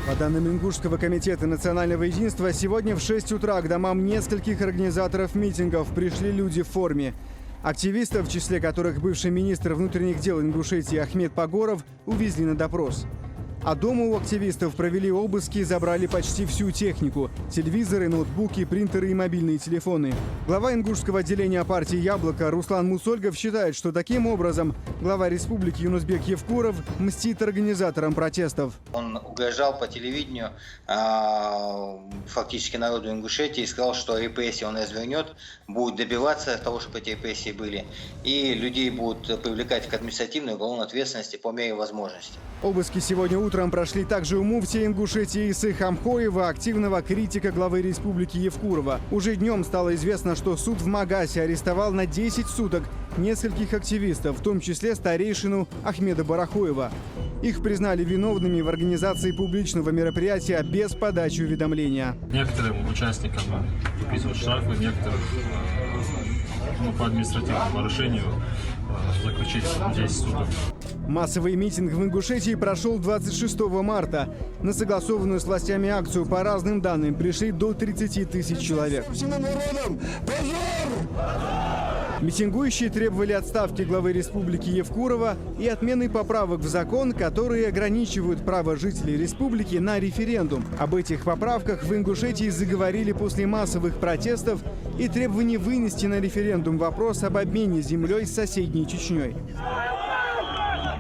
По данным Ингушского комитета национального единства, сегодня в 6 утра к домам нескольких организаторов митингов пришли люди в форме. Активистов, в числе которых бывший министр внутренних дел Ингушетии Ахмед Пагоров, увезли на допрос. А дома у активистов провели обыски и забрали почти всю технику – телевизоры, ноутбуки, принтеры и мобильные телефоны. Глава ингушского отделения партии «Яблоко» Руслан Мусольгов считает, что таким образом глава республики Юнусбек Евкуров мстит организаторам протестов. Он угрожал по телевидению фактически народу Ингушетии и сказал, что репрессии он развернет, будет добиваться того, чтобы эти репрессии были, и людей будут привлекать к административной и уголовной ответственности по мере возможности. Обыски сегодня утром прошли также у муфтия Ингушетии Исы Хамхоева, активного критика главы республики Евкурова. Уже днем стало известно, что суд в Магасе арестовал на 10 суток нескольких активистов, в том числе старейшину Ахмеда Барахоева. Их признали виновными в организации публичного мероприятия без подачи уведомления. Некоторым участникам выписывают штрафы, некоторых по административному нарушению заключить 10 суток. Массовый митинг в Ингушетии прошел 26 марта. На согласованную с властями акцию по разным данным пришли до 30 тысяч человек. Митингующие требовали отставки главы республики Евкурова и отмены поправок в закон, которые ограничивают право жителей республики на референдум. Об этих поправках в Ингушетии заговорили после массовых протестов и требований вынести на референдум вопрос об обмене землей с соседней Чечней.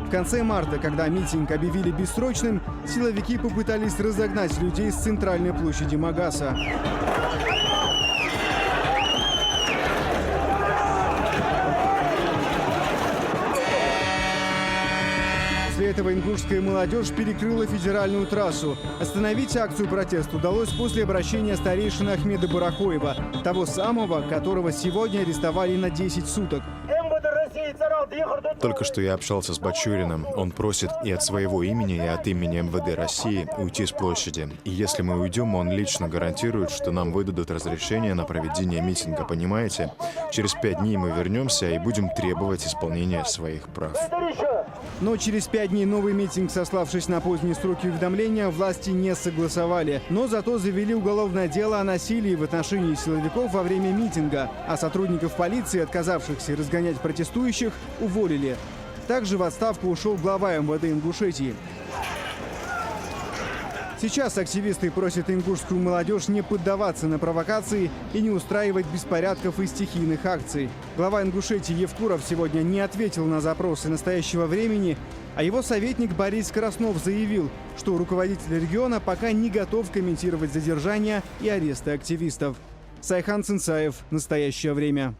В конце марта, когда митинг объявили бессрочным, силовики попытались разогнать людей с центральной площади Магаса. После этого ингушская молодежь перекрыла федеральную трассу. Остановить акцию протеста удалось после обращения старейшины Ахмеда Барахоева, того самого, которого сегодня арестовали на 10 суток. Только что я общался с Бачуриным. Он просит и от своего имени, и от имени МВД России уйти с площади. И если мы уйдем, он лично гарантирует, что нам выдадут разрешение на проведение митинга, понимаете? Через 5 дней мы вернемся и будем требовать исполнения своих прав. Но через 5 дней новый митинг, сославшись на поздние сроки уведомления, власти не согласовали. Но зато завели уголовное дело о насилии в отношении силовиков во время митинга, а сотрудников полиции, отказавшихся разгонять протестующих, уволили. Также в отставку ушел глава МВД Ингушетии. Сейчас активисты просят ингушскую молодежь не поддаваться на провокации и не устраивать беспорядков и стихийных акций. Глава Ингушетии Евкуров сегодня не ответил на запросы настоящего времени, а его советник Борис Краснов заявил, что руководитель региона пока не готов комментировать задержания и аресты активистов. Сайхан Цинцаев. Настоящее время.